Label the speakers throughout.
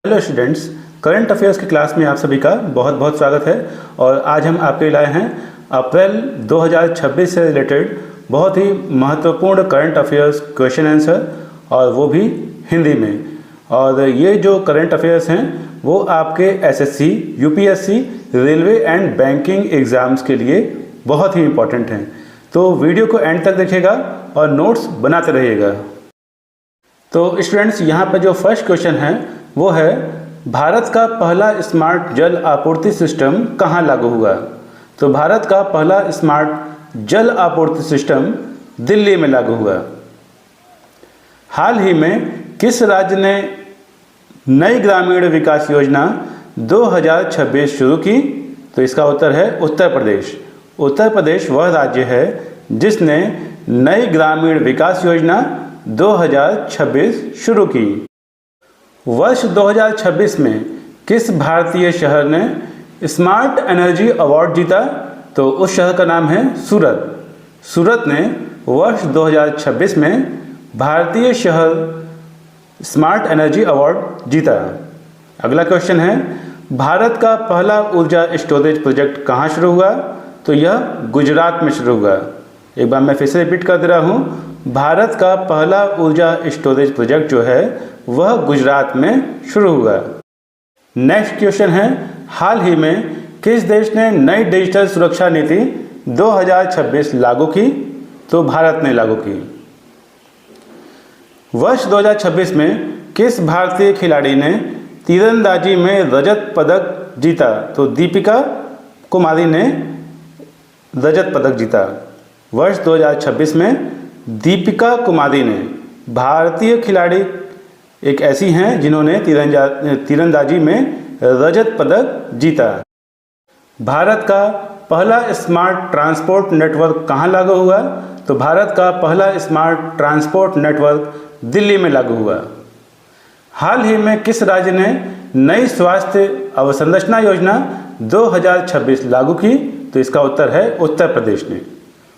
Speaker 1: Hello students, current affairs की class में आप सभी का बहुत बहुत स्वागत है। और आज हम आपके लिए लाए हैं अप्रैल 2026 से रिलेटेड बहुत ही महत्वपूर्ण करंट अफेयर्स क्वेश्चन आंसर, और वो भी हिंदी में। और ये जो करंट अफेयर्स हैं वो आपके SSC, UPSC, railway and banking exams के लिए बहुत ही इम्पोर्टेंट हैं। तो वीडियो को एंड तक देखिएगा और नोट्स बनाते रहिएगा। तो स्टूडेंट्स, यहाँ पर जो फर्स्ट क्वेश्चन है वो है, भारत का पहला स्मार्ट जल आपूर्ति सिस्टम कहाँ लागू हुआ? तो भारत का पहला स्मार्ट जल आपूर्ति सिस्टम दिल्ली में लागू हुआ। हाल ही में किस राज्य ने नई ग्रामीण विकास योजना 2026 शुरू की? तो इसका उत्तर है उत्तर प्रदेश। उत्तर प्रदेश वह राज्य है जिसने नई ग्रामीण विकास योजना 2026 शुरू की। वर्ष 2026 में किस भारतीय शहर ने स्मार्ट एनर्जी अवार्ड जीता? तो उस शहर का नाम है सूरत। सूरत ने वर्ष 2026 में भारतीय शहर स्मार्ट एनर्जी अवार्ड जीता। अगला क्वेश्चन है, भारत का पहला ऊर्जा स्टोरेज प्रोजेक्ट कहाँ शुरू हुआ? तो यह गुजरात में शुरू हुआ। एक बार मैं फिर से रिपीट कर दे रहा हूँ, भारत का पहला ऊर्जा स्टोरेज प्रोजेक्ट जो है वह गुजरात में शुरू हुआ। नेक्स्ट क्वेश्चन है, हाल ही में किस देश ने नई डिजिटल सुरक्षा नीति 2026 लागू की? तो भारत ने लागू की। वर्ष 2026 में किस भारतीय खिलाड़ी ने तीरंदाजी में रजत पदक जीता? तो दीपिका कुमारी ने रजत पदक जीता। वर्ष 2026 में दीपिका कुमारी ने, भारतीय खिलाड़ी एक ऐसी हैं जिन्होंने तीरंदाजी में रजत पदक जीता। भारत का पहला स्मार्ट ट्रांसपोर्ट नेटवर्क कहाँ लागू हुआ? तो भारत का पहला स्मार्ट ट्रांसपोर्ट नेटवर्क दिल्ली में लागू हुआ। हाल ही में किस राज्य ने नई स्वास्थ्य अवसंरचना योजना 2026 लागू की? तो इसका उत्तर है उत्तर प्रदेश ने।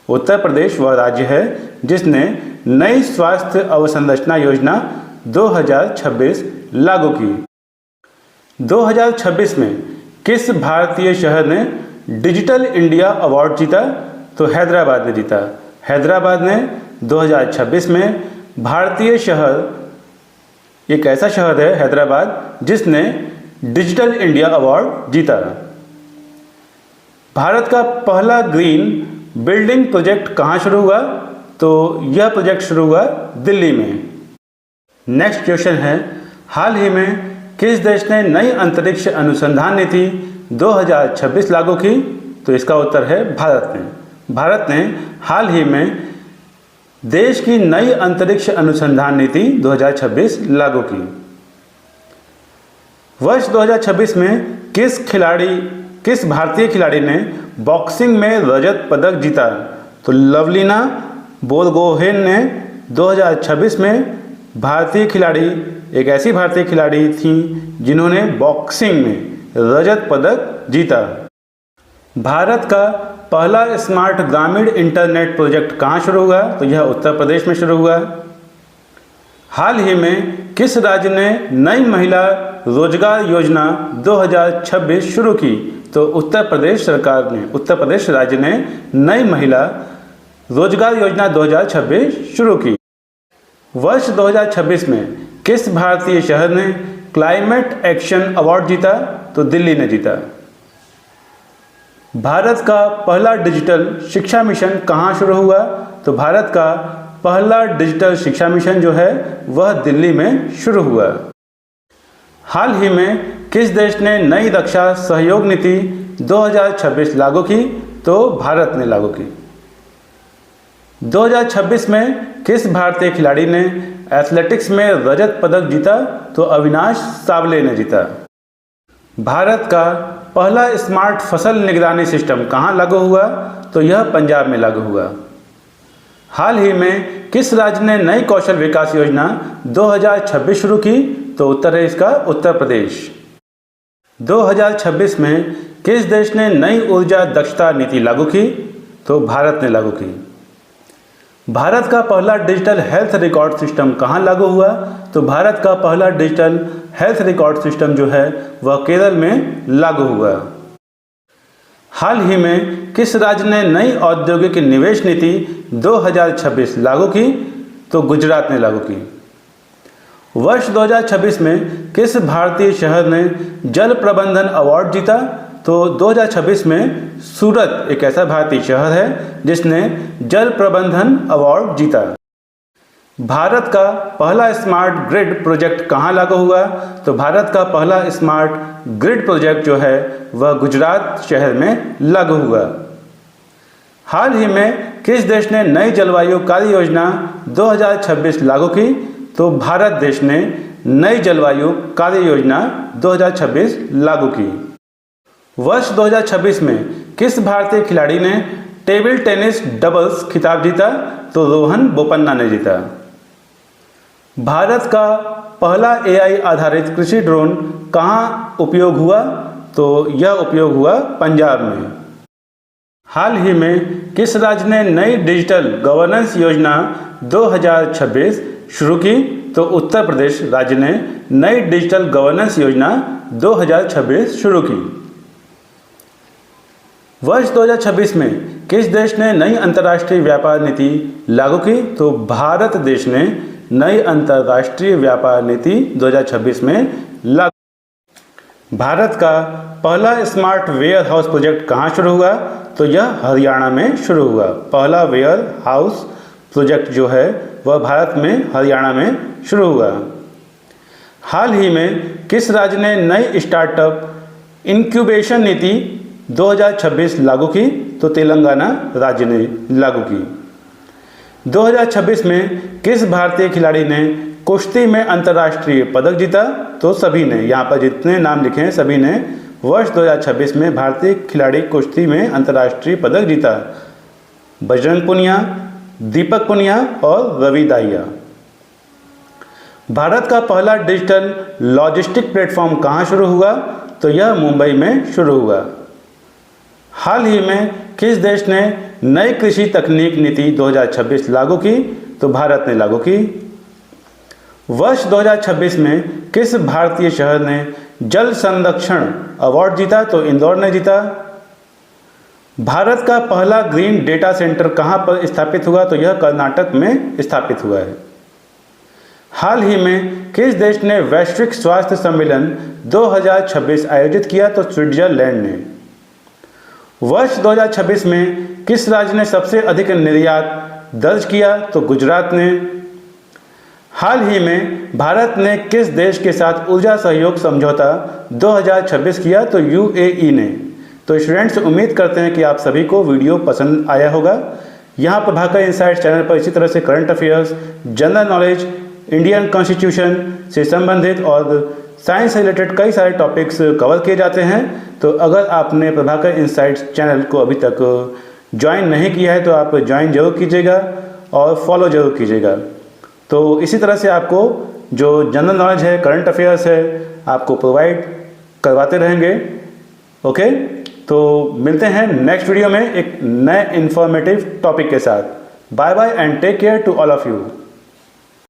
Speaker 1: उत्तर प्रदेश वह राज्य है जिसने नई स्वास्थ्य अवसंरचना योजना 2026 लागू की। 2026 में किस भारतीय शहर ने डिजिटल इंडिया अवार्ड जीता? तो हैदराबाद ने जीता। हैदराबाद ने 2026 में भारतीय शहर, एक ऐसा शहर है हैदराबाद जिसने डिजिटल इंडिया अवार्ड जीता। भारत का पहला ग्रीन बिल्डिंग प्रोजेक्ट कहाँ शुरू हुआ? तो यह प्रोजेक्ट शुरू हुआ दिल्ली में। नेक्स्ट क्वेश्चन है, हाल ही में किस देश ने नई अंतरिक्ष अनुसंधान नीति 2026 लागू की? तो इसका उत्तर है भारत ने। भारत ने हाल ही में देश की नई अंतरिक्ष अनुसंधान नीति 2026 लागू की। वर्ष 2026 में किस भारतीय खिलाड़ी ने बॉक्सिंग में रजत पदक जीता? तो लवलीना बोरगोहेन ने 2026 में भारतीय खिलाड़ी, एक ऐसी भारतीय खिलाड़ी थी जिन्होंने बॉक्सिंग में रजत पदक जीता। भारत का पहला स्मार्ट ग्रामीण इंटरनेट प्रोजेक्ट कहाँ शुरू हुआ? तो यह उत्तर प्रदेश में शुरू हुआ। हाल ही में किस राज्य ने नई महिला रोजगार योजना 2026 शुरू की? तो उत्तर प्रदेश सरकार ने, उत्तर प्रदेश राज्य ने नई महिला रोजगार योजना 2026 शुरू की। वर्ष 2026 में किस भारतीय शहर ने क्लाइमेट एक्शन अवार्ड जीता? तो दिल्ली ने जीता। भारत का पहला डिजिटल शिक्षा मिशन कहाँ शुरू हुआ? तो भारत का पहला डिजिटल शिक्षा मिशन जो है वह दिल्ली में शुरू हुआ। हाल ही में किस देश ने नई रक्षा सहयोग नीति 2026 लागू की? तो भारत ने लागू की। 2026 में किस भारतीय खिलाड़ी ने एथलेटिक्स में रजत पदक जीता? तो अविनाश सावले ने जीता। भारत का पहला स्मार्ट फसल निगरानी सिस्टम कहाँ लागू हुआ? तो यह पंजाब में लागू हुआ। हाल ही में किस राज्य ने नई कौशल विकास योजना 2026 शुरू की? तो उत्तर है इसका उत्तर प्रदेश। 2026 में किस देश ने नई ऊर्जा दक्षता नीति लागू की? तो भारत ने लागू की। भारत का पहला डिजिटल हेल्थ रिकॉर्ड सिस्टम कहाँ लागू हुआ? तो भारत का पहला डिजिटल हेल्थ रिकॉर्ड सिस्टम जो है वह केरल में लागू हुआ। हाल ही में किस राज्य ने नई औद्योगिक निवेश नीति 2026 लागू की? तो गुजरात ने लागू की। वर्ष 2026 में किस भारतीय शहर ने जल प्रबंधन अवार्ड जीता? तो 2026 में सूरत एक ऐसा भारतीय शहर है जिसने जल प्रबंधन अवार्ड जीता। भारत का पहला स्मार्ट ग्रिड प्रोजेक्ट कहाँ लागू हुआ? तो भारत का पहला स्मार्ट ग्रिड प्रोजेक्ट जो है वह गुजरात शहर में लागू हुआ। हाल ही में किस देश ने नई जलवायु कार्य योजना 2026 लागू की? तो भारत देश ने नई जलवायु कार्य योजना 2026 लागू की। वर्ष 2026 में किस भारतीय खिलाड़ी ने टेबल टेनिस डबल्स खिताब जीता? तो रोहन बोपन्ना ने जीता। भारत का पहला AI आधारित कृषि ड्रोन कहाँ उपयोग हुआ? तो यह उपयोग हुआ पंजाब में। हाल ही में किस राज्य ने नई डिजिटल गवर्नेंस योजना 2026 शुरू की? तो उत्तर प्रदेश राज्य ने नई डिजिटल गवर्नेंस योजना 2026 शुरू की। वर्ष 2026 में किस देश ने नई अंतर्राष्ट्रीय व्यापार नीति लागू की? तो भारत देश ने नई अंतर्राष्ट्रीय व्यापार नीति 2026 में लागू। भारत का पहला स्मार्ट वेयर हाउस प्रोजेक्ट कहाँ शुरू हुआ? तो यह हरियाणा में शुरू हुआ। पहला वेयर हाउस प्रोजेक्ट जो है वह भारत में हरियाणा में शुरू हुआ। हाल ही में किस राज्य ने नई स्टार्टअप इंक्यूबेशन नीति 2026 लागू की? तो तेलंगाना राज्य ने लागू की। 2026 में किस भारतीय खिलाड़ी ने कुश्ती में अंतर्राष्ट्रीय पदक जीता? तो सभी ने, यहाँ पर जितने नाम लिखे हैं सभी ने वर्ष 2026 में भारतीय खिलाड़ी कुश्ती में अंतर्राष्ट्रीय पदक जीता। बजरंग पुनिया, दीपक पुनिया और रवि दाहिया। भारत का पहला डिजिटल लॉजिस्टिक प्लेटफॉर्म कहाँ शुरू हुआ? तो यह मुंबई में शुरू हुआ। हाल ही में किस देश ने नई कृषि तकनीक नीति 2026 लागू की? तो भारत ने लागू की। वर्ष 2026 में किस भारतीय शहर ने जल संरक्षण अवार्ड जीता? तो इंदौर ने जीता। भारत का पहला ग्रीन डेटा सेंटर कहाँ पर स्थापित हुआ? तो यह कर्नाटक में स्थापित हुआ है। हाल ही में किस देश ने वैश्विक स्वास्थ्य सम्मेलन 2026 आयोजित किया? तो स्विट्जरलैंड ने। वर्ष 2026 में किस राज्य ने सबसे अधिक निर्यात दर्ज किया? तो गुजरात ने। हाल ही में भारत ने किस देश के साथ ऊर्जा सहयोग समझौता 2026 किया? तो UAE ने। तो स्टूडेंट्स, उम्मीद करते हैं कि आप सभी को वीडियो पसंद आया होगा। यहाँ प्रभाकर इनसाइट्स चैनल पर इसी तरह से current affairs, general knowledge, Indian constitution से संबंधित और साइंस से रिलेटेड कई सारे टॉपिक्स कवर किए जाते हैं। तो अगर आपने प्रभाकर इनसाइट्स चैनल को अभी तक ज्वाइन नहीं किया है तो आप ज्वाइन जरूर कीजिएगा और फॉलो जरूर कीजिएगा। तो इसी तरह से आपको जो जनरल नॉलेज है, करंट अफेयर्स है, आपको प्रोवाइड करवाते रहेंगे। ओके, तो मिलते हैं नेक्स्ट वीडियो में एक नए इन्फॉर्मेटिव टॉपिक के साथ। Bye bye and take care to all of you.